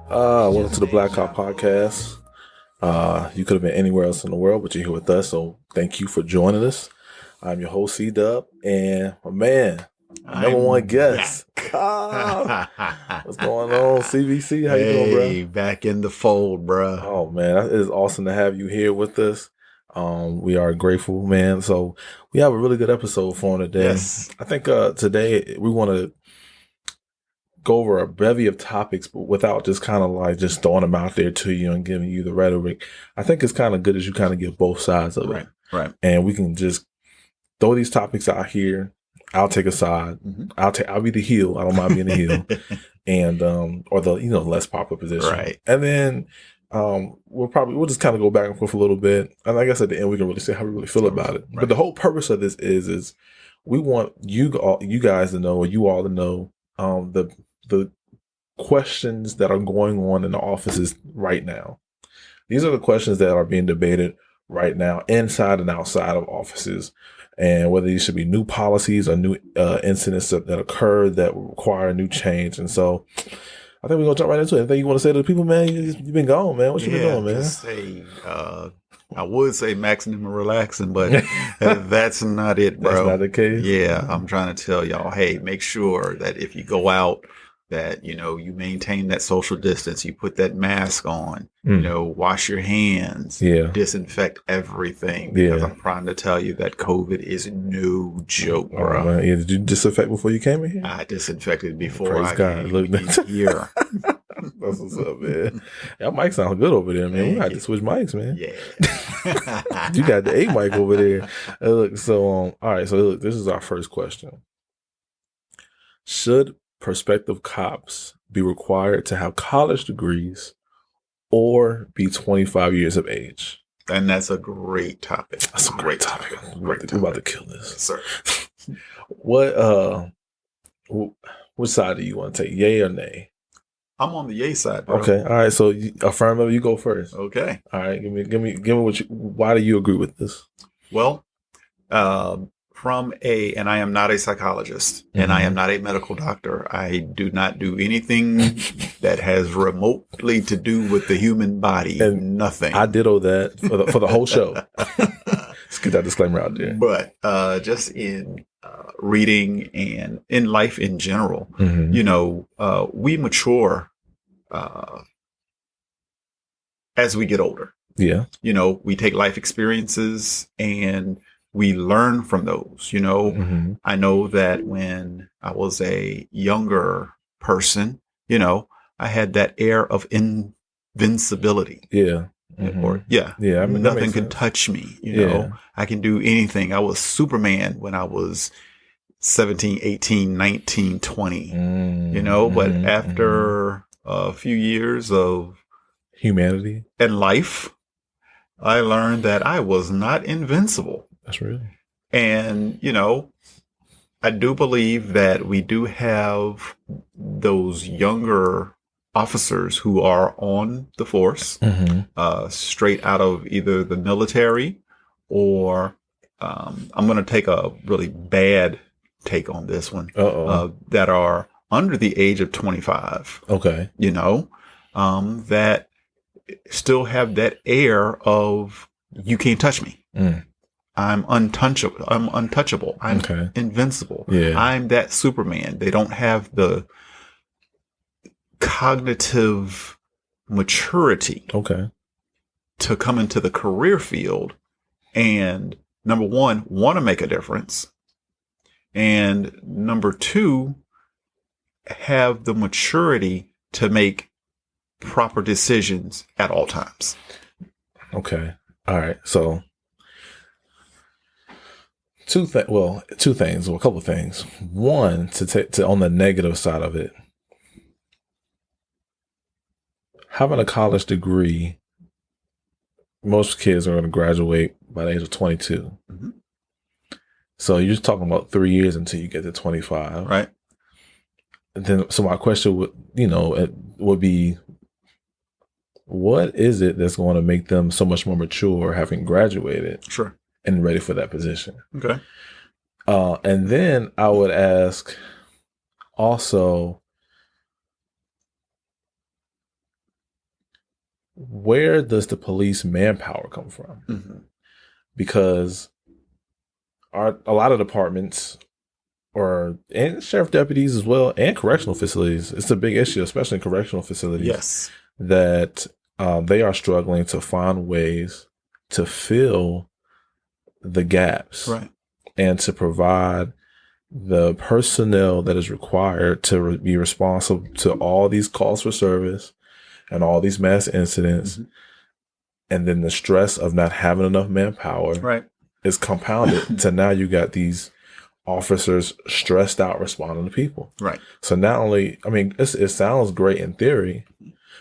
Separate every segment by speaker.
Speaker 1: Welcome to the Black Cop Podcast. You could have been anywhere else in the world, but you're here with us, so thank you for joining us. I'm your host, C Dub, and my man, number one guest. What's going on, CVC? How you doing, bro?
Speaker 2: Hey, back in the fold, bro.
Speaker 1: Oh man, it is awesome to have you here with us. We are grateful, man. So we have a really good episode for today.
Speaker 2: Yes.
Speaker 1: I think today we want to go over a bevy of topics, but without just kind of like just throwing them out there to you and giving you the rhetoric. I think it's kind of good as you kind of get both sides of it.
Speaker 2: Right.
Speaker 1: And we can just throw these topics out here. I'll take a side.
Speaker 2: Mm-hmm.
Speaker 1: I'll be the heel. I don't mind being the heel. And or the less popular position.
Speaker 2: Right.
Speaker 1: And then we'll just kind of go back and forth a little bit. And I guess at the end we can really say how we really feel about it. Right. But the whole purpose of this is we want you guys to know, or you all to know, the questions that are going on in the offices right now. These are the questions that are being debated right now inside and outside of offices, and whether these should be new policies or new incidents that occur that require a new change. And so I think we're going to jump right into it. Anything you want to say to the people, man? You've been gone, man. What you been doing, man?
Speaker 2: I would say maximum relaxing, but that's not it, bro.
Speaker 1: That's not the case?
Speaker 2: Yeah, I'm trying to tell y'all, hey, make sure that if you go out, that, you maintain that social distance, you put that mask on, wash your hands, disinfect everything. Because I'm trying to tell you that COVID is no joke, bro.
Speaker 1: Man. Yeah, did you disinfect before you came in here?
Speaker 2: I disinfected before
Speaker 1: Praise God. Look
Speaker 2: here.
Speaker 1: That's what's up, man. That mic sounds good over there, man. We had to switch mics, man.
Speaker 2: Yeah.
Speaker 1: You got the A mic over there. Look, so all right, so look, this is our first question. Should prospective cops be required to have college degrees or be 25 years of age?
Speaker 2: And that's a great topic.
Speaker 1: That's a great topic. We're about to kill this.
Speaker 2: Sir.
Speaker 1: Which side do you want to take, yay or nay?
Speaker 2: I'm on the yay side, bro.
Speaker 1: Okay. All right. So affirmative, you go first.
Speaker 2: Okay.
Speaker 1: All right. Give me why do you agree with this?
Speaker 2: Well, and I am not a psychologist, and I am not a medical doctor. I do not do anything that has remotely to do with the human body. And nothing.
Speaker 1: I ditto that for the whole show. Let's get that disclaimer out there.
Speaker 2: But just in reading and in life in general, we mature as we get older.
Speaker 1: Yeah.
Speaker 2: We take life experiences and we learn from those, I know that when I was a younger person, I had that air of invincibility.
Speaker 1: Yeah.
Speaker 2: Nothing could touch me. I can do anything. I was Superman when I was 17, 18, 19, 20, but after a few years of
Speaker 1: humanity
Speaker 2: and life, I learned that I was not invincible.
Speaker 1: That's real.
Speaker 2: And, I do believe that we do have those younger officers who are on the force, straight out of either the military or I'm going to take a really bad take on this one, that are under the age of 25.
Speaker 1: Okay.
Speaker 2: That still have that air of you can't touch me. I'm untouchable. I'm invincible.
Speaker 1: Yeah.
Speaker 2: I'm that Superman. They don't have the cognitive maturity to come into the career field and, number one, want to make a difference. And number two, have the maturity to make proper decisions at all times.
Speaker 1: Okay. All right. So two things, or a couple of things. One, to on the negative side of it, having a college degree, most kids are going to graduate by the age of 22.
Speaker 2: Mm-hmm.
Speaker 1: So you're just talking about 3 years until you get to 25.
Speaker 2: Right.
Speaker 1: And then, so my question would be, what is it that's going to make them so much more mature having graduated?
Speaker 2: Sure.
Speaker 1: And ready for that position.
Speaker 2: Okay.
Speaker 1: And then I would ask also, where does the police manpower come from?
Speaker 2: Mm-hmm.
Speaker 1: Because a lot of departments and sheriff deputies as well, and correctional facilities, it's a big issue, especially in correctional facilities.
Speaker 2: Yes.
Speaker 1: That they are struggling to find ways to fill the gaps,
Speaker 2: Right.
Speaker 1: and to provide the personnel that is required to be responsible to all these calls for service and all these mass incidents. Mm-hmm. And then the stress of not having enough manpower
Speaker 2: right.
Speaker 1: is compounded to now you got these officers stressed out responding to people.
Speaker 2: Right.
Speaker 1: So not only, I mean, it sounds great in theory,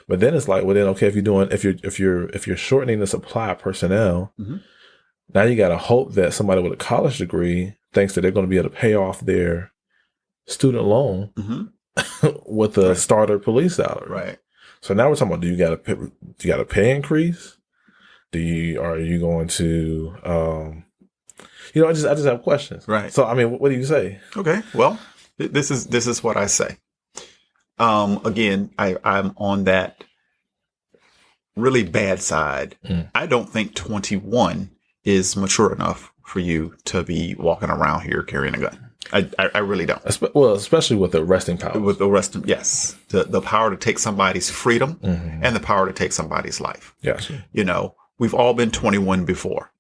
Speaker 1: but then it's like, well, then okay, if you're shortening the supply of personnel, mm-hmm. now you got to hope that somebody with a college degree thinks that they're going to be able to pay off their student loan mm-hmm. with a starter police salary.
Speaker 2: Right.
Speaker 1: So now we're talking about, do you got a pay increase? Are you going to, I just have questions.
Speaker 2: Right.
Speaker 1: So, I mean, what do you say?
Speaker 2: Okay. Well, this is what I say. Again, I'm on that really bad side. Mm. I don't think 21 is mature enough for you to be walking around here carrying a gun. I really don't.
Speaker 1: Well, especially with the arresting power.
Speaker 2: With the arresting, yes. The power to take somebody's freedom mm-hmm. and the power to take somebody's life.
Speaker 1: Yes.
Speaker 2: We've all been 21 before,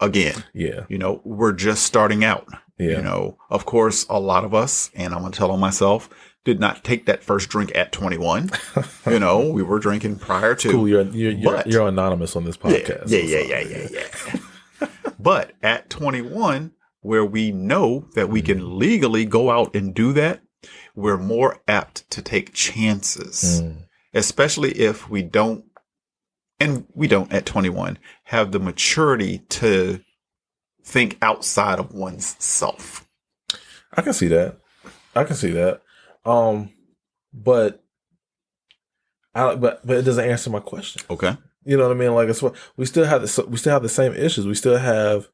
Speaker 2: again. Yeah. We're just starting out. Yeah. Of course, a lot of us, and I'm going to tell on myself, did not take that first drink at 21. We were drinking prior to.
Speaker 1: Cool. You're anonymous on this podcast.
Speaker 2: Yeah. But at 21, where we know that we can legally go out and do that, we're more apt to take chances, especially if we don't, and we don't at 21, have the maturity to think outside of one's self.
Speaker 1: I can see that. But it doesn't answer my question.
Speaker 2: Okay.
Speaker 1: You know what I mean? Like, it's what we still have the same issues. We still have,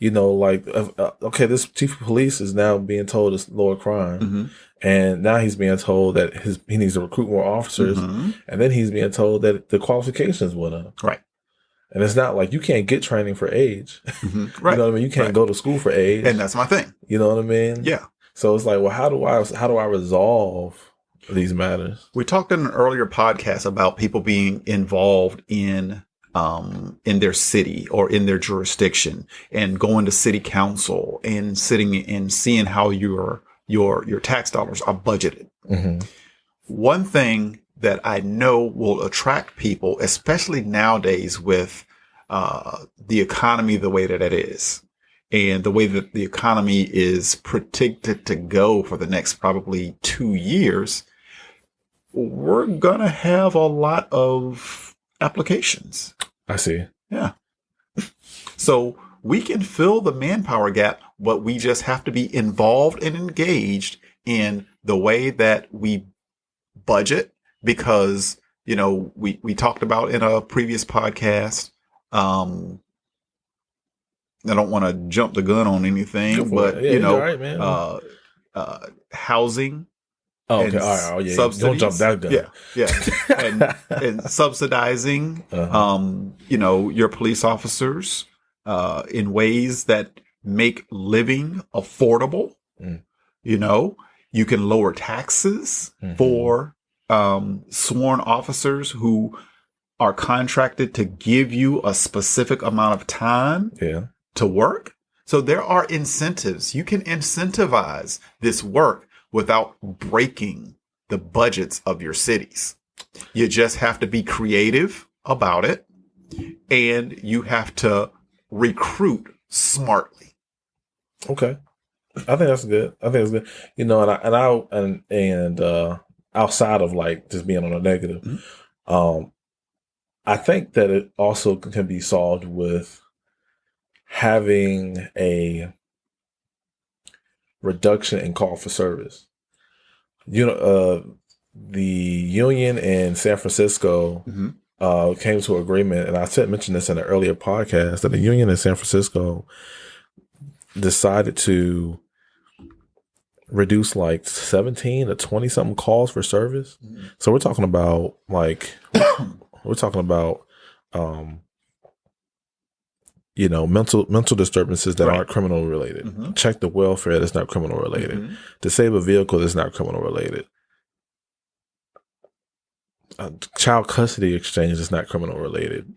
Speaker 1: okay, this chief of police is now being told it's lower crime. Mm-hmm. And now he's being told that he needs to recruit more officers. Mm-hmm. And then he's being told that the qualifications went up.
Speaker 2: Right.
Speaker 1: And it's not like you can't get training for age.
Speaker 2: Mm-hmm. Right.
Speaker 1: You know what I mean? You can't go to school for age.
Speaker 2: And that's my thing.
Speaker 1: You know what I mean?
Speaker 2: Yeah.
Speaker 1: So it's like, well, how do I resolve these matters?
Speaker 2: We talked in an earlier podcast about people being involved in their city or in their jurisdiction and going to city council and sitting and seeing how your tax dollars are budgeted. Mm-hmm. One thing that I know will attract people, especially nowadays with the economy the way that it is, and the way that the economy is predicted to go for the next probably 2 years, we're going to have a lot of applications.
Speaker 1: I see.
Speaker 2: Yeah. So we can fill the manpower gap, but we just have to be involved and engaged in the way that we budget, because, we talked about in a previous podcast, I don't want to jump the gun on anything, but right, housing.
Speaker 1: Oh, okay. All right.
Speaker 2: Subsidies.
Speaker 1: Don't jump that gun.
Speaker 2: Yeah. and subsidizing, your police officers, in ways that make living affordable. Mm. You can lower taxes mm-hmm. for, sworn officers who are contracted to give you a specific amount of time to work. So there are incentives. You can incentivize this work without breaking the budgets of your cities. You just have to be creative about it, and you have to recruit smartly.
Speaker 1: Okay. I think that's good. And outside of like just being on a negative, mm-hmm. I think that it also can be solved with having a reduction in call for service. The union in San Francisco mm-hmm. Came to an agreement, and I mentioned this in an earlier podcast, that the union in San Francisco decided to reduce like 17 to 20 something calls for service. Mm-hmm. So we're talking about like We're talking about, um, mental disturbances that aren't criminal related.
Speaker 2: Mm-hmm.
Speaker 1: Check the welfare that's not criminal related.
Speaker 2: Mm-hmm.
Speaker 1: Disable a vehicle that's not criminal related. Child custody exchange is not criminal related.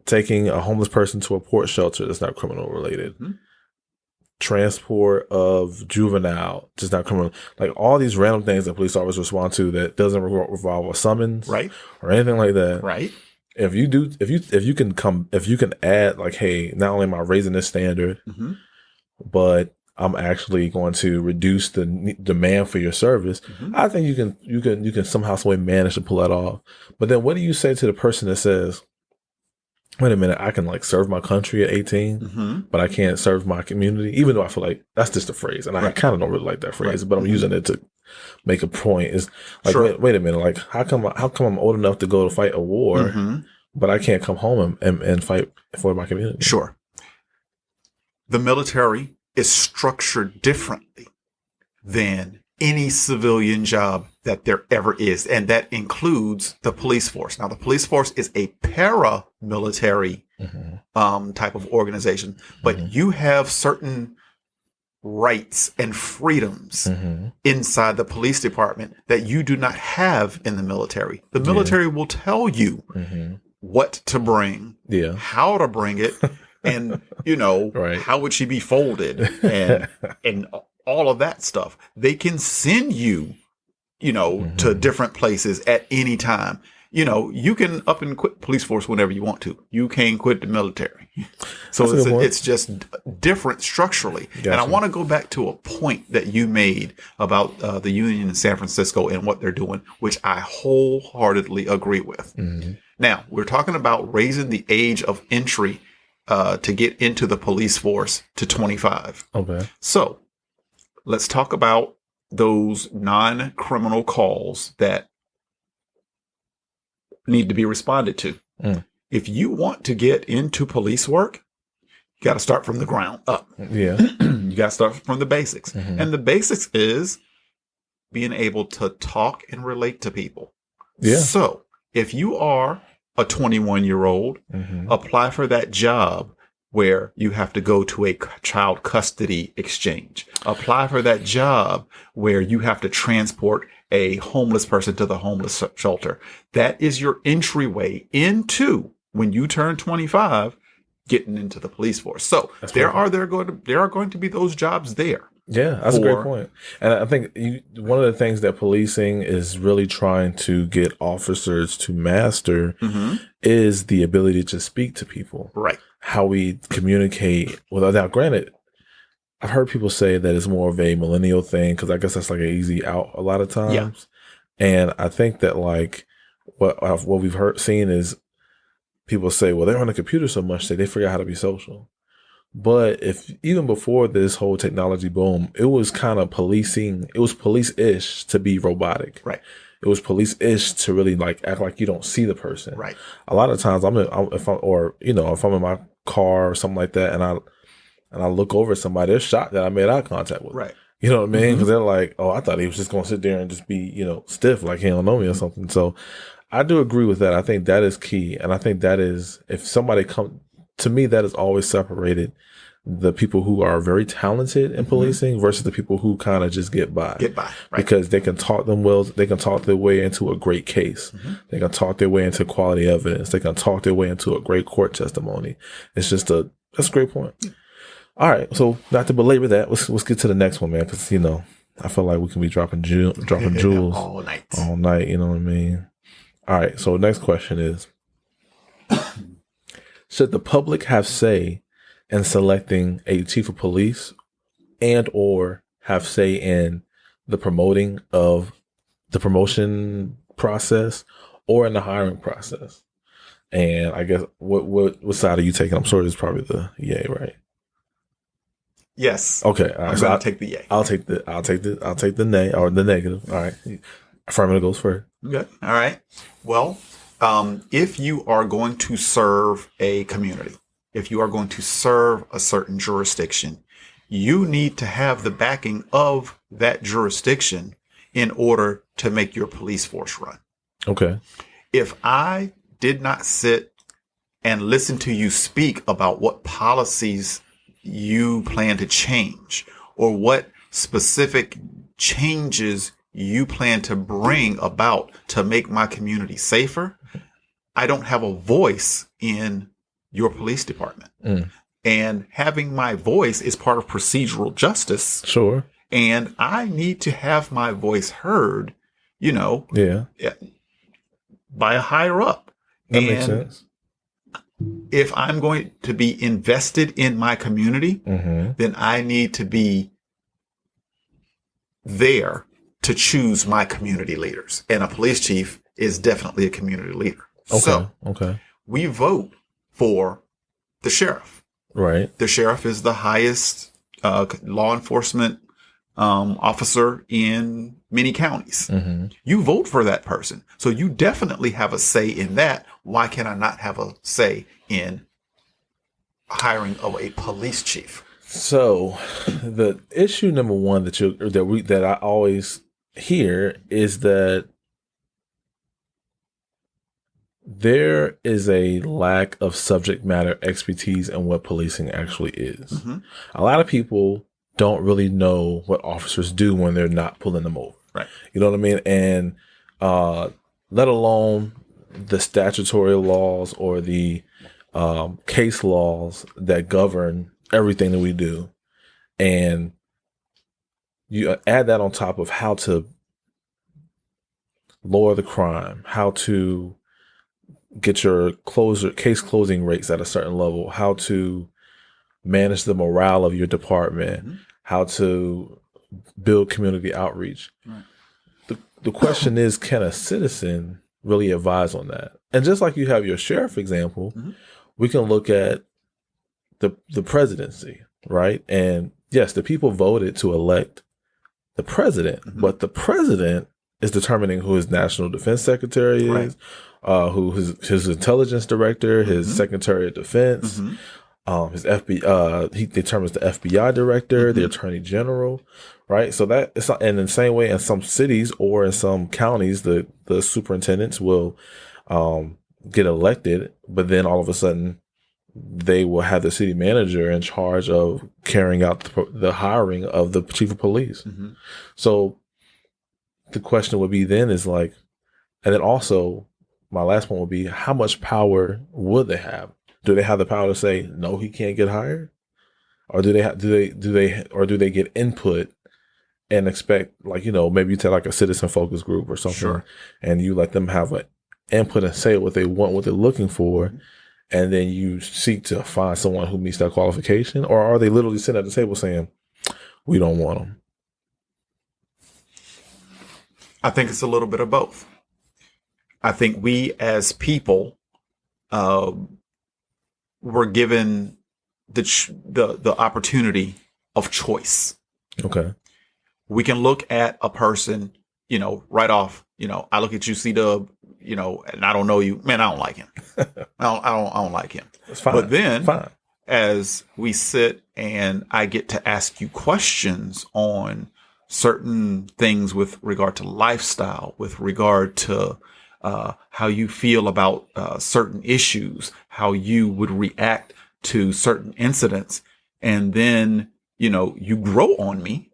Speaker 1: Taking a homeless person to a port shelter that's not criminal related.
Speaker 2: Mm-hmm.
Speaker 1: Transport of juvenile just not criminal. Like all these random things that police officers respond to that doesn't revolve a summons,
Speaker 2: Right,
Speaker 1: or anything like that.
Speaker 2: right.
Speaker 1: If you can add like, hey, not only am I raising this standard,
Speaker 2: Mm-hmm.
Speaker 1: but I'm actually going to reduce the demand for your service.
Speaker 2: Mm-hmm.
Speaker 1: I think you can somehow, some way manage to pull that off. But then, what do you say to the person that says, "Wait a minute, I can like serve my country at 18,
Speaker 2: Mm-hmm.
Speaker 1: but I can't serve my community," even though I feel like that's just a phrase, and I kind of don't really like that phrase, but I'm using it to make a point. Is like,
Speaker 2: Sure.
Speaker 1: wait a minute, like how come I'm old enough to go to fight a war,
Speaker 2: Mm-hmm.
Speaker 1: but I can't come home and fight for my community?
Speaker 2: Sure. The military is structured differently than any civilian job that there ever is. And that includes the police force. Now, the police force is a paramilitary type of organization, but you have certain rights and freedoms inside the police department that you do not have in the military. The military will tell you what to bring, how to bring it, and how it should be folded, and all of that stuff. They can send you, to different places at any time. You can up and quit police force whenever you want to. You can't quit the military. So it's just different structurally. Gotcha. And I want to go back to a point that you made about the union in San Francisco and what they're doing, which I wholeheartedly agree with. Now, we're talking about raising the age of entry to get into the police force to 25.
Speaker 1: Okay.
Speaker 2: So let's talk about those non-criminal calls that need to be responded to. If you want to get into police work, you got to start from the ground up.
Speaker 1: Yeah.
Speaker 2: You got to start from the basics. And the basics is being able to talk and relate to people.
Speaker 1: Yeah.
Speaker 2: So if you are a 21-year-old, apply for that job where you have to go to a child custody exchange. Apply for that job where you have to transport a homeless person to the homeless shelter. That is your entryway into, when you turn 25, getting into the police force. So there are going to be those jobs there.
Speaker 1: Yeah, that's a great point. And I think one of the things that policing is really trying to get officers to master is the ability to speak to people.
Speaker 2: Right.
Speaker 1: How we communicate. Well, now, granted, I've heard people say that it's more of a millennial thing, because I guess that's like an easy out a lot of times. Yeah. And I think that like what we've seen is people say, well, they're on the computer so much that they forgot how to be social. But if even before this whole technology boom, it was kind of policing. It was police-ish to be robotic. Right. It was police-ish to really like act like you don't see the person. Right. A lot of times if I'm in my car or something like that, and I look over at somebody, they're shocked that I made eye contact with them. Right. You know what I mean? Because they're like, oh, I thought he was just going to sit there and just be, stiff, like he don't know me or something. So I do agree with that. I think that is key. And I think that is, if somebody to me, that has always separated the people who are very talented in policing versus the people who kind of just get by. Right. Because they can talk they can talk their way into a great case. They can talk their way into quality evidence. They can talk their way into a great court testimony. It's just that's a great point. All right. So not to belabor that, let's get to the next one, man. Because, I feel like we can be dropping jewels all night. You know what I mean? All right. So next question is, should the public have say in selecting a chief of police and or have say in the promotion process or in the hiring process? And I guess what side are you taking? I'm sure it's probably the yay, right?
Speaker 2: Yes.
Speaker 1: Okay. All right.
Speaker 2: I'm going to take the yay.
Speaker 1: I'll take the nay or the negative. All right. Affirmative goes first.
Speaker 2: Okay. All right. Well, if you are going to serve a community, if you are going to serve a certain jurisdiction, you need to have the backing of that jurisdiction in order to make your police force run.
Speaker 1: Okay.
Speaker 2: if I did not sit and listen to you speak about what policies you plan to change or what specific changes you plan to bring about to make my community safer, I don't have a voice in your police department. And having my voice is part of procedural justice.
Speaker 1: Sure.
Speaker 2: And I need to have my voice heard, by a higher up.
Speaker 1: That makes sense.
Speaker 2: If I'm going to be invested in my community, then I need to be there to choose my community leaders. And a police chief is definitely a community leader. So we vote for the sheriff.
Speaker 1: Right.
Speaker 2: The sheriff is the highest law enforcement officer in many counties. You vote for that person. So you definitely have a say in that. Why can I not have a say in hiring of a police chief?
Speaker 1: So the issue number one that I always hear is that there is a lack of subject matter expertise in what policing actually is. A lot of people don't really know what officers do when they're not pulling them over.
Speaker 2: Right.
Speaker 1: You know what I mean? And let alone the statutory laws or the case laws that govern everything that we do. And you add that on top of how to lower the crime, how to get your case closing rates at a certain level, how to manage the morale of your department, how to build community outreach. Right. The question is, can a citizen really advise on that? And just like you have your sheriff example, we can look at the presidency, right? And yes, the people voted to elect the president, but the president is determining who his national defense secretary is, who his intelligence director, his secretary of defense, his FBI, he determines the FBI director, the attorney general, right? So that it's not, and in the same way in some cities or in some counties, the superintendents will get elected, but then all of a sudden they will have the city manager in charge of carrying out the hiring of the chief of police. So the question would be then is like, and then also my last point would be, how much power would they have? Do they have the power to say, no, he can't get hired? Or do they get input and expect, like, maybe you tell like a citizen focus group or something, and you let them have an input and say what they want, what they're looking for, and then you seek to find someone who meets that qualification? Or are they literally sitting at the table saying, we don't want them?
Speaker 2: I think it's a little bit of both. I think we as people were given the opportunity of choice. Okay. We can look at a person, right off, I look at you, C-Dub, and I don't know you, man, I don't like him. I don't like him. It's fine. But then as we sit and I get to ask you questions on certain things with regard to lifestyle, with regard to how you feel about certain issues, how you would react to certain incidents, and then, you grow on me,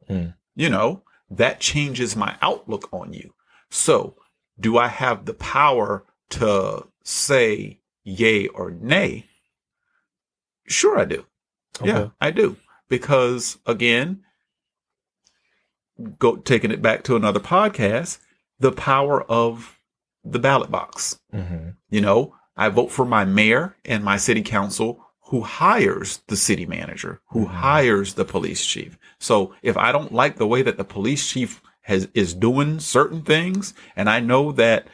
Speaker 2: that changes my outlook on you. So do I have the power to say yay or nay? Sure, I do. Okay. Yeah, I do. Because again, taking it back to another podcast, the power of the ballot box. I vote for my mayor and my city council, who hires the city manager, who hires the police chief. So if I don't like the way that the police chief is doing certain things, and I know that,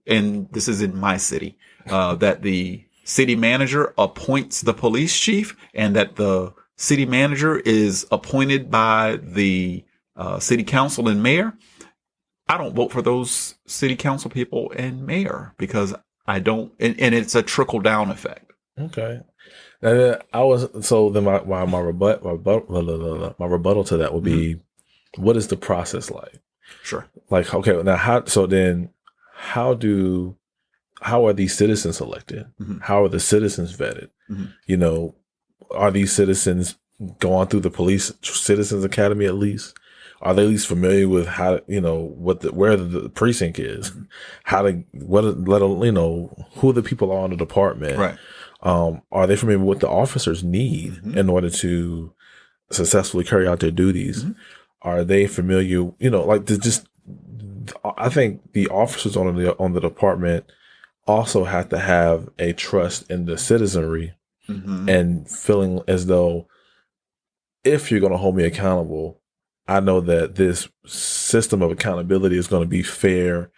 Speaker 2: and this is in my city, that the city manager appoints the police chief, and that the city manager is appointed by the city council and mayor, I don't vote for those city council people and mayor, because I don't, and it's a trickle down effect. Okay. And then my rebuttal to that would be, what is the process like? Sure. Like, okay, now how do
Speaker 1: how are these citizens selected?
Speaker 2: Mm-hmm.
Speaker 1: How are the citizens vetted?
Speaker 2: Mm-hmm.
Speaker 1: You know, are these citizens going through the police citizens academy at least? Are they at least familiar with how, you know, where the precinct is,
Speaker 2: Mm-hmm.
Speaker 1: how to, you know, who the people are in the department?
Speaker 2: Right.
Speaker 1: Are they familiar with what the officers need
Speaker 2: Mm-hmm.
Speaker 1: in order to successfully carry out their duties?
Speaker 2: Mm-hmm.
Speaker 1: Are they familiar, you know, like I think the officers on the department also have to have a trust in the citizenry
Speaker 2: Mm-hmm.
Speaker 1: and feeling as though if you're going to hold me accountable, I know that this system of accountability is going to be fair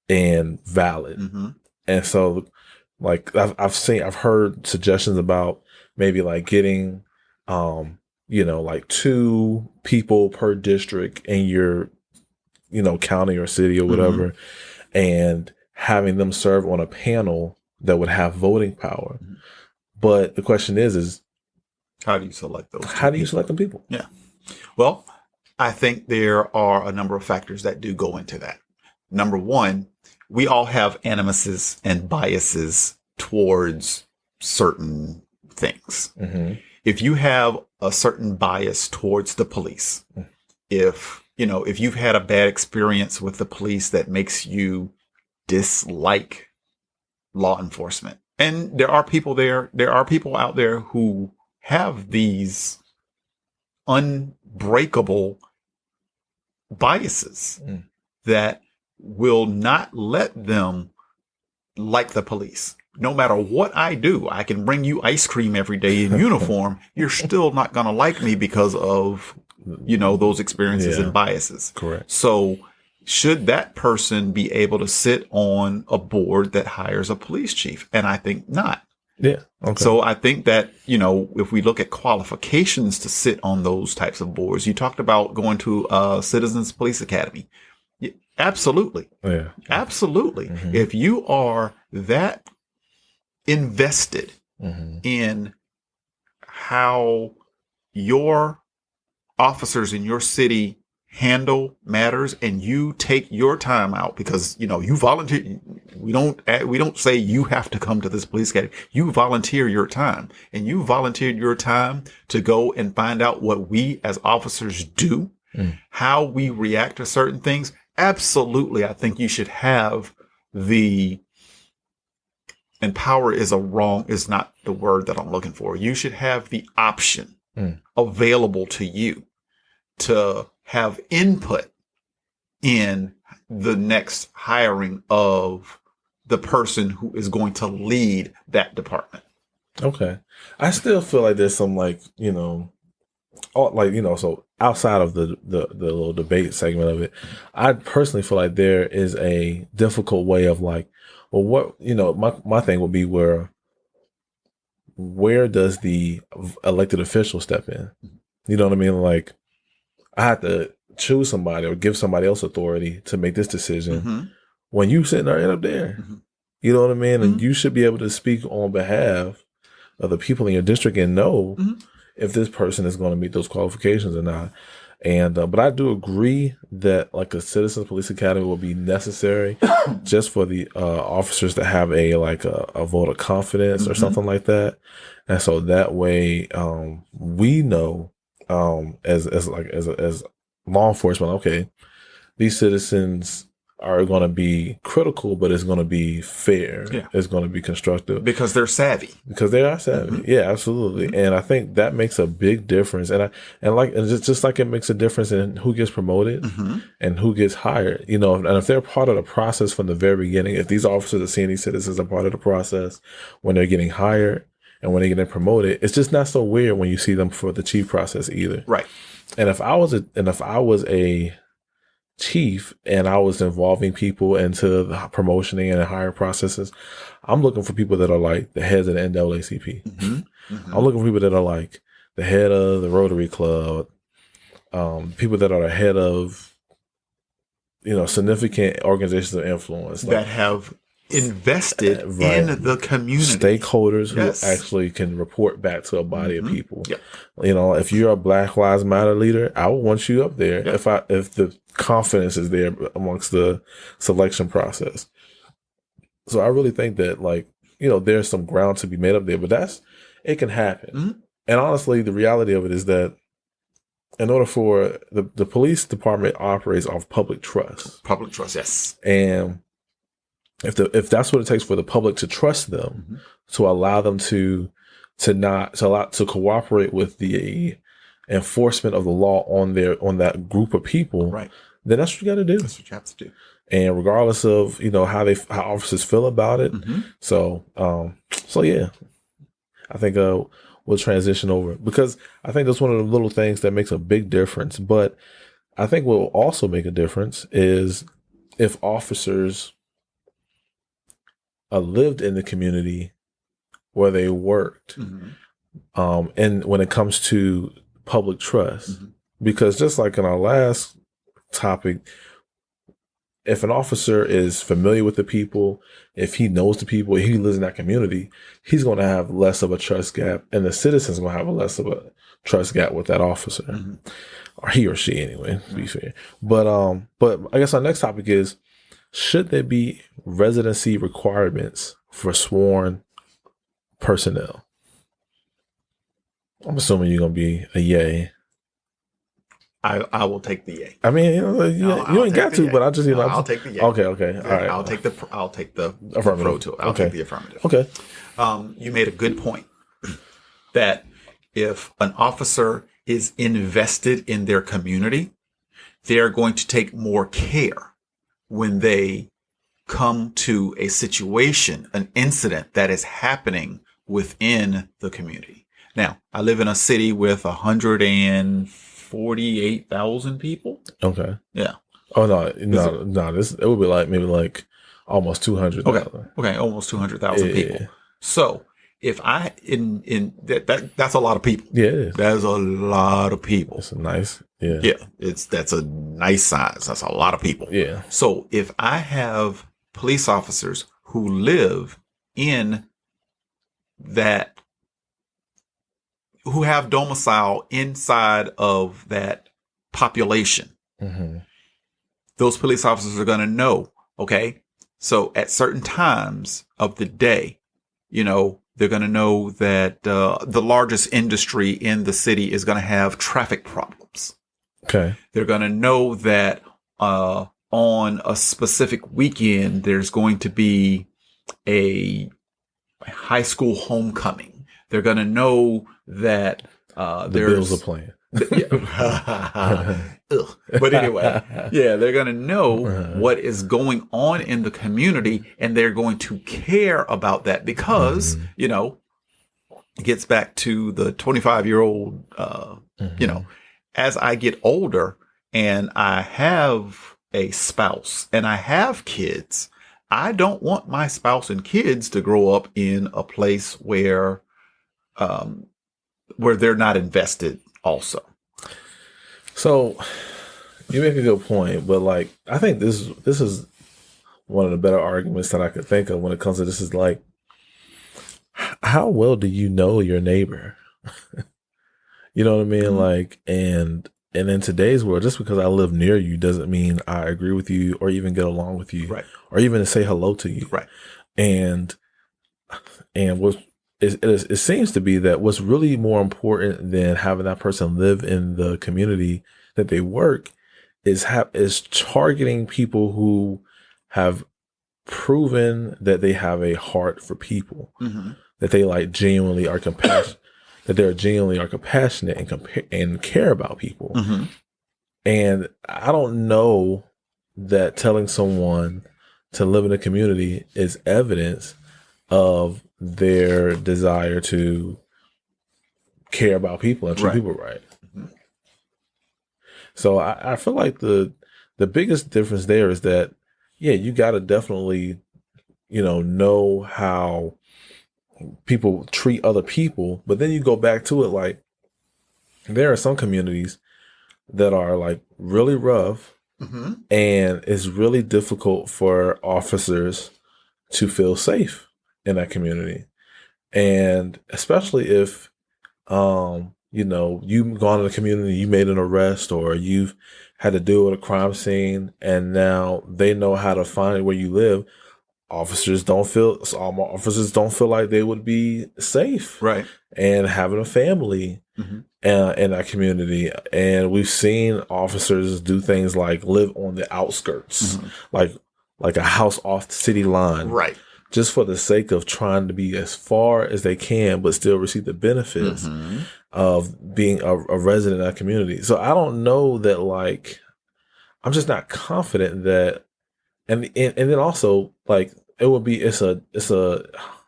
Speaker 1: and valid.
Speaker 2: Mm-hmm.
Speaker 1: And so, like I've heard suggestions about maybe like getting, you know, like 2 people per district in your, you know, county or city or whatever,
Speaker 2: Mm-hmm.
Speaker 1: and having them serve on a panel that would have voting power.
Speaker 2: Mm-hmm.
Speaker 1: But the question is
Speaker 2: how do you select those?
Speaker 1: How do you select them people?
Speaker 2: Yeah. Well, I think there are a number of factors that do go into that. Number one, we all have animuses and biases towards certain things.
Speaker 1: Mm-hmm.
Speaker 2: If you have a certain bias towards the police, if you've had a bad experience with the police that makes you dislike law enforcement, and there are people out there who have these unbreakable biases that will not let them like the police. No matter what I do, I can bring you ice cream every day in uniform. You're still not going to like me because of, those experiences and biases.
Speaker 1: Correct.
Speaker 2: So should that person be able to sit on a board that hires a police chief? And I think not.
Speaker 1: Yeah. Okay.
Speaker 2: So I think that, if we look at qualifications to sit on those types of boards, you talked about going to a Citizens Police Academy. Yeah, absolutely.
Speaker 1: Yeah.
Speaker 2: Absolutely.
Speaker 1: Mm-hmm.
Speaker 2: If you are that invested in how your officers in your city handle matters, and you take your time out because you volunteer. We don't say you have to come to this police academy. You volunteer your time, and you volunteered your time to go and find out what we as officers do, how we react to certain things. Absolutely, I think you should have and power is not the word that I'm looking for. You should have the option available to you to have input in the next hiring of the person who is going to lead that department.
Speaker 1: Okay. I still feel like there's some so outside of the little debate segment of it, I personally feel like there is a difficult way of my thing would be where does the elected official step in? You know what I mean? Like, I have to choose somebody or give somebody else authority to make this decision when you sitting right up there. You know what I mean? And you should be able to speak on behalf of the people in your district and know if this person is going to meet those qualifications or not. And but I do agree that like a Citizens Police Academy will be necessary just for the officers to have a vote of confidence or something like that. And so that way we know as law enforcement, okay, these citizens are going to be critical, but it's going to be fair. Yeah. It's going to be constructive
Speaker 2: because they're savvy.
Speaker 1: Because they are savvy. Yeah, absolutely. And I think that makes a big difference. And just like it makes a difference in who gets promoted and who gets hired. And if they're part of the process from the very beginning, if these officers are seeing these citizens are part of the process when they're getting hired and when they're getting promoted, it's just not so weird when you see them for the chief process either.
Speaker 2: Right.
Speaker 1: And if I was a chief and I was involving people into the promotioning and hiring processes, I'm looking for people that are like the heads of the NAACP. I'm looking for people that are like the head of the Rotary Club, people that are the head of, significant organizations of influence
Speaker 2: that have invested in the community.
Speaker 1: Stakeholders who actually can report back to a body of people. If you're a Black Lives Matter leader, I would want you up there if the confidence is there amongst the selection process. So I really think that, like, there's some ground to be made up there, but it can happen.
Speaker 2: Mm-hmm.
Speaker 1: And honestly, the reality of it is that in order for the police department operates off public trust.
Speaker 2: Public trust, yes.
Speaker 1: And if that's what it takes for the public to trust them,
Speaker 2: Mm-hmm.
Speaker 1: to allow them to cooperate with the enforcement of the law on that group of people,
Speaker 2: right,
Speaker 1: then that's what you got to do.
Speaker 2: That's what you have to do.
Speaker 1: And regardless of how officers feel about it,
Speaker 2: Mm-hmm.
Speaker 1: so yeah, I think we'll transition over, because I think that's one of the little things that makes a big difference. But I think what will also make a difference is if officers lived in the community where they worked,
Speaker 2: Mm-hmm.
Speaker 1: and when it comes to public trust,
Speaker 2: Mm-hmm.
Speaker 1: because just like in our last topic, if an officer is familiar with the people, if he knows the people, if he lives in that community, he's going to have less of a trust gap, and the citizens going to have less of a trust gap with that officer,
Speaker 2: Mm-hmm.
Speaker 1: or he or she anyway, to be fair. But I guess our next topic is, should there be residency requirements for sworn personnel? I'm assuming you're going to be a yay.
Speaker 2: I will take the yay.
Speaker 1: I mean, you ain't got to,
Speaker 2: yay.
Speaker 1: but I just,
Speaker 2: I'll take the yay.
Speaker 1: Okay, all right.
Speaker 2: I'll take the
Speaker 1: affirmative.
Speaker 2: pro to it. I'll take the affirmative.
Speaker 1: Okay.
Speaker 2: You made a good point that if an officer is invested in their community, they're going to take more care when they come to a situation, an incident that is happening within the community. Now, I live in a city with 148,000 people.
Speaker 1: Okay.
Speaker 2: Yeah.
Speaker 1: Oh no. It would be maybe almost 200.
Speaker 2: Okay. Almost 200,000 people. Yeah. So if I that's a lot of people.
Speaker 1: Yeah, it is.
Speaker 2: That's a lot of people.
Speaker 1: It's a nice. Yeah.
Speaker 2: Yeah. That's a nice size. That's a lot of people.
Speaker 1: Yeah.
Speaker 2: So if I have police officers who live in that, who have domicile inside of that population,
Speaker 1: mm-hmm.
Speaker 2: those police officers are going to know, okay, so at certain times of the day, they're going to know that the largest industry in the city is going to have traffic problems.
Speaker 1: Okay.
Speaker 2: They're going to know that on a specific weekend, there's going to be a high school homecoming. They're going to know that
Speaker 1: the Bills are playing.
Speaker 2: But anyway, yeah, they're going to know what is going on in the community, and they're going to care about that because, it gets back to the 25-year-old, as I get older and I have a spouse and I have kids, I don't want my spouse and kids to grow up in a place where they're not invested also.
Speaker 1: So you make a good point, but I think this is one of the better arguments that I could think of when it comes to this, is how well do you know your neighbor? You know what I mean?
Speaker 2: Mm-hmm.
Speaker 1: And in today's world, just because I live near you doesn't mean I agree with you or even get along with you,
Speaker 2: right,
Speaker 1: or even say hello to you.
Speaker 2: Right.
Speaker 1: And it seems to be that what's really more important than having that person live in the community that they work is targeting people who have proven that they have a heart for people,
Speaker 2: mm-hmm.
Speaker 1: that they genuinely are compassionate, that they're genuinely are compassionate and care about people.
Speaker 2: Mm-hmm.
Speaker 1: And I don't know that telling someone to live in a community is evidence of their desire to care about people and treat people right.
Speaker 2: Mm-hmm.
Speaker 1: So I feel like the biggest difference there is that, yeah, you got to definitely, know how people treat other people. But then you go back to it, there are some communities that are really rough,
Speaker 2: mm-hmm.
Speaker 1: and it's really difficult for officers to feel safe in that community. And especially if, you've gone to the community, you made an arrest, or you've had to deal with a crime scene, and now they know how to find where you live. some officers don't feel like they would be safe,
Speaker 2: Right.
Speaker 1: and having a family in our community. And we've seen officers do things like live on the outskirts, like a house off the city line,
Speaker 2: Right.
Speaker 1: just for the sake of trying to be as far as they can, but still receive the benefits of being a resident in our community. So I don't know that, like, I'm just not confident that, and then also, like, it's a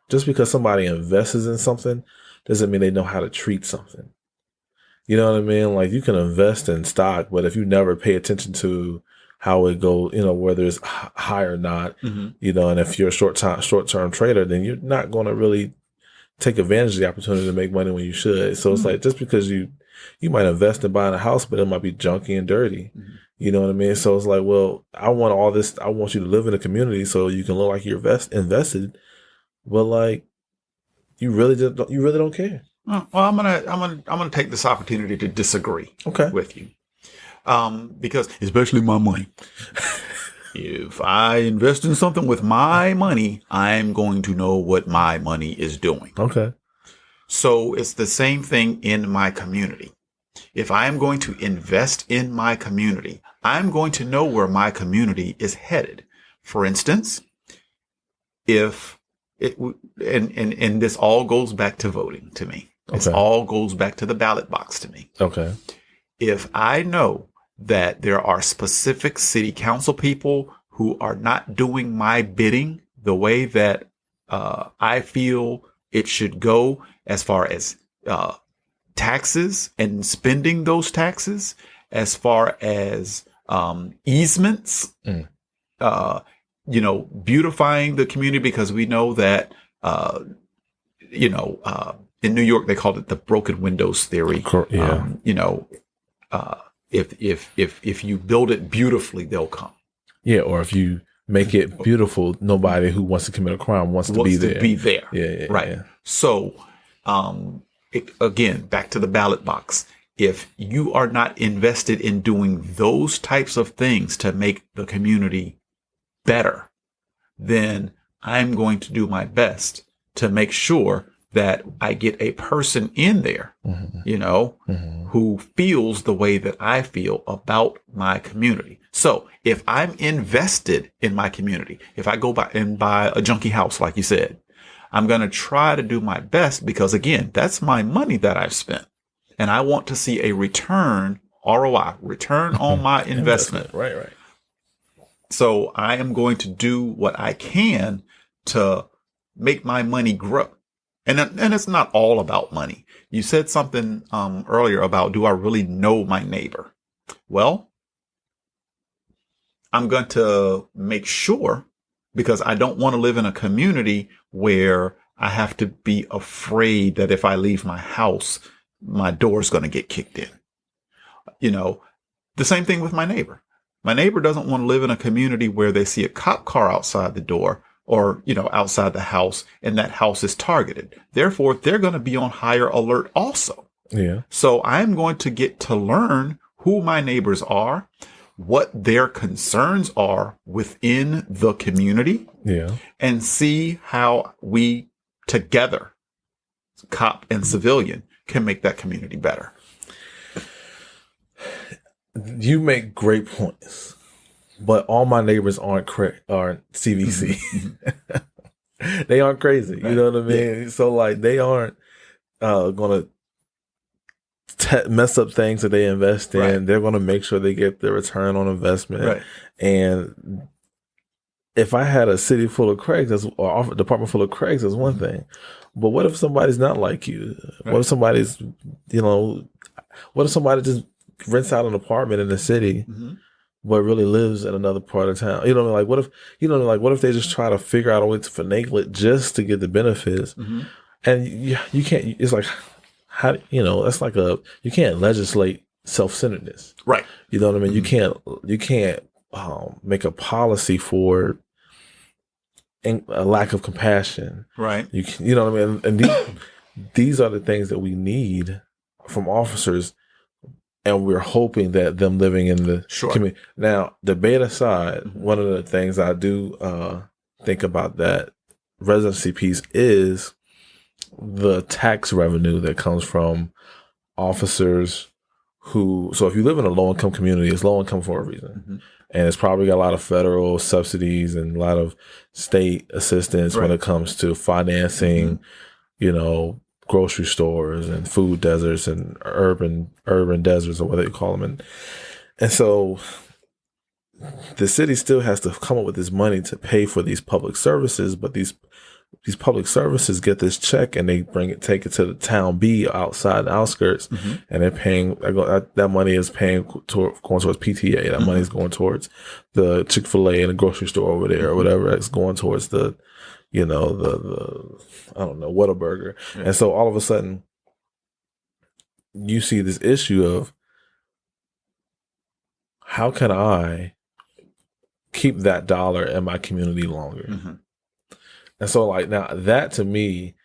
Speaker 1: just because somebody invests in something doesn't mean they know how to treat something. You know what I mean? Like, you can invest in stock, but if you never pay attention to how it goes, whether it's high or not, and if you're a short-term trader, then you're not going to really take advantage of the opportunity to make money when you should. So it's like, just because you might invest in buying a house, but it might be junky and dirty. You know what I mean? So it's like, well, I want all this. I want you to live in a community so you can look like you're invested, but like, you really don't care.
Speaker 2: Well, I'm gonna take this opportunity to disagree with you, because especially my money. If I invest in something with my money, I'm going to know what my money is doing.
Speaker 1: Okay.
Speaker 2: So it's the same thing in my community. If I am going to invest in my community, I'm going to know where my community is headed. For instance, if it, and this all goes back to voting to me. This all goes back to the ballot box to me.
Speaker 1: Okay.
Speaker 2: If I know that there are specific city council people who are not doing my bidding the way that I feel it should go, as far as taxes and spending those taxes, as far as easements, beautifying the community, because we know that, in New York, they called it the broken windows theory.
Speaker 1: Yeah.
Speaker 2: If you build it beautifully, they'll come.
Speaker 1: Yeah. Or if you make it beautiful, nobody who wants to commit a crime wants to be there. Yeah.
Speaker 2: Right. Yeah. So, again, back to the ballot box. If you are not invested in doing those types of things to make the community better, then I'm going to do my best to make sure that I get a person in there, who feels the way that I feel about my community. So if I'm invested in my community, if I go by and buy a junky house, like you said, I'm going to try to do my best, because again, that's my money that I've spent, and I want to see a return, ROI, return on my investment.
Speaker 1: Right.
Speaker 2: So I am going to do what I can to make my money grow. And it's not all about money. You said something earlier about, do I really know my neighbor? Well, I'm going to make sure, because I don't want to live in a community where I have to be afraid that if I leave my house, my door is going to get kicked in. The same thing with my neighbor. My neighbor doesn't want to live in a community where they see a cop car outside the door, or, outside the house, and that house is targeted. Therefore, they're going to be on higher alert also.
Speaker 1: Yeah.
Speaker 2: So I'm going to get to learn who my neighbors are, what their concerns are within the community, and see how we together, cop and civilian, can make that community better.
Speaker 1: You make great points. But all my neighbors aren't CVC. They aren't crazy. You know what I mean? Yeah. So like, they aren't going to mess up things that they invest in. Right. They're going to make sure they get their return on investment. Right. And if I had a city full of Craigs, or a department full of Craigs, that's one thing. But what if somebody's not like you? Right. What if somebody's, what if somebody just rents out an apartment in the city, but really lives in another part of town? Like, what if they just try to figure out a way to finagle it just to get the benefits? And you can't, it's like, how, that's like you can't legislate self-centeredness. Right. You know what I mean? You can't make a policy for a lack of compassion. Right. You know what I mean? And these are the things that we need from officers. And we're hoping that them living in the community. Now, debate aside, one of the things I do think about that residency piece is the tax revenue that comes from officers who, so if you live in a low income community, it's low income for a reason. And it's probably got a lot of federal subsidies and a lot of state assistance when it comes to financing, you know, grocery stores and food deserts and urban deserts, or what they call them. And so the city still has to come up with this money to pay for these public services, but these public services get this check and they take it to the town B outside the outskirts, and they're paying, that money is going towards PTA. That money is going towards the Chick-fil-A and the grocery store over there, or whatever. It's going towards the, you know, the I don't know, Whataburger. And so all of a sudden you see this issue of, how can I keep that dollar in my community longer? And so, like, now that to me,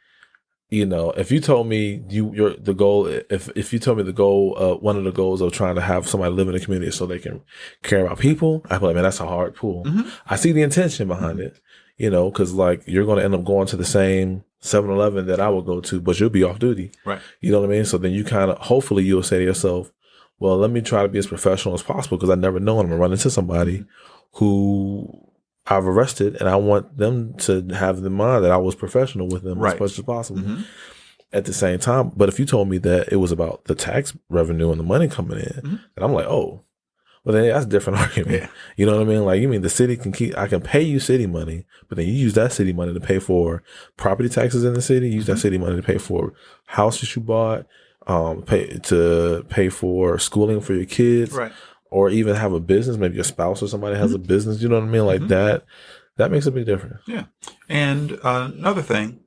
Speaker 1: you know, if you told me the goal, if you told me the goal, one of the goals of trying to have somebody live in the community so they can care about people, I'd be like, man, that's a hard pull. I see the intention behind it, you know, because like you're going to end up going to the same 7-Eleven that I will go to, but you'll be off duty, right? You know what I mean? So then you kind of, hopefully, you'll say to yourself, well, let me try to be as professional as possible, because I never know when I'm going to run into somebody who I've arrested, and I want them to have in mind that I was professional with them as much as possible. At the same time, but if you told me that it was about the tax revenue and the money coming in, and I'm like, oh, well, then that's a different argument. You know what I mean? Like, you mean the city I can pay you city money, but then you use that city money to pay for property taxes in the city, use that city money to pay for houses you bought, pay for schooling for your kids, right? Or even have a business, maybe your spouse or somebody has a business, you know what I mean? Like that makes a big difference. Yeah.
Speaker 2: And another thing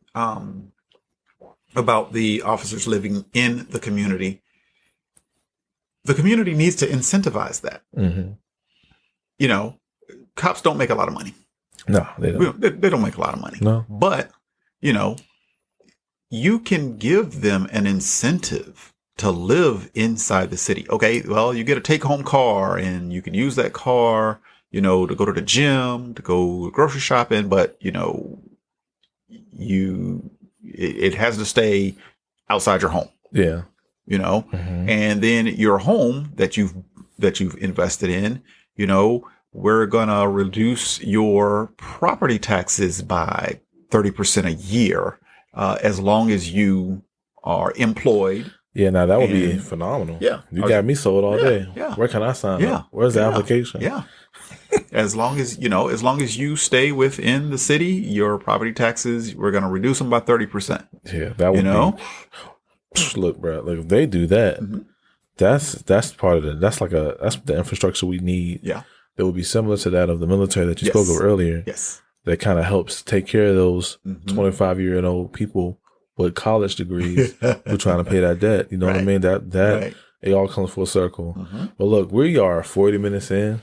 Speaker 2: about the officers living in the community needs to incentivize that. You know, cops don't make a lot of money.
Speaker 1: No, they don't.
Speaker 2: They don't make a lot of money.
Speaker 1: No.
Speaker 2: But, you know, you can give them an incentive to live inside the city. Okay, well, you get a take-home car, and you can use that car, you know, to go to the gym, to go grocery shopping, but, you know, it has to stay outside your home.
Speaker 1: Yeah.
Speaker 2: You know, and then your home that you've invested in, you know, we're going to reduce your property taxes by 30% a year, as long as you are employed.
Speaker 1: Yeah, now that would be phenomenal. Yeah. You got me sold all day.
Speaker 2: Yeah.
Speaker 1: Where can I sign up? Where's the application?
Speaker 2: Yeah. As long as you stay within the city, your property taxes, we're going to reduce them by 30%.
Speaker 1: Yeah, that would be, look, bro, like if they do that, that's part of it. That's the infrastructure we need.
Speaker 2: Yeah. That
Speaker 1: would be similar to that of the military that you spoke of earlier.
Speaker 2: Yes.
Speaker 1: That kind of helps take care of those 25-year-old people with college degrees who are trying to pay that debt. You know what I mean? That it all comes full circle. But look, we are 40 minutes in.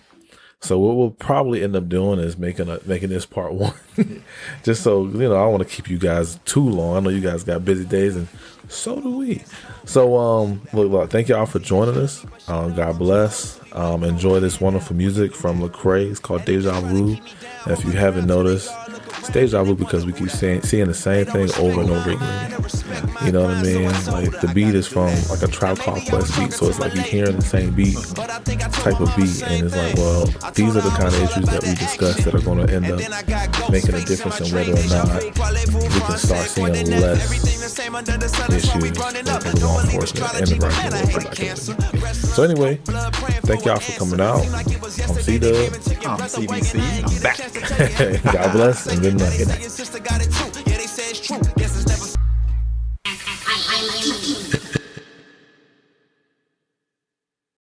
Speaker 1: So what we'll probably end up doing is making this part one, just so, you know, I don't want to keep you guys too long. I know you guys got busy days, and so do we. So look, thank y'all for joining us. God bless. Enjoy this wonderful music from Lecrae. It's called Deja Vu. And if you haven't noticed, it's deja vu because we keep seeing the same thing over and over again. You know what I mean? Like the beat is from like a Tribe Called Quest beat, so it's like you're hearing the same beat, type of beat, and it's like, well, these are the kind of issues that we discussed that are going to end up making a difference in whether or not we can start seeing less issues when it comes to law enforcement and the right to. So anyway, thank y'all for coming out. I'm C-Dub.
Speaker 2: I'm CBC. I'm back.
Speaker 1: God bless and good night.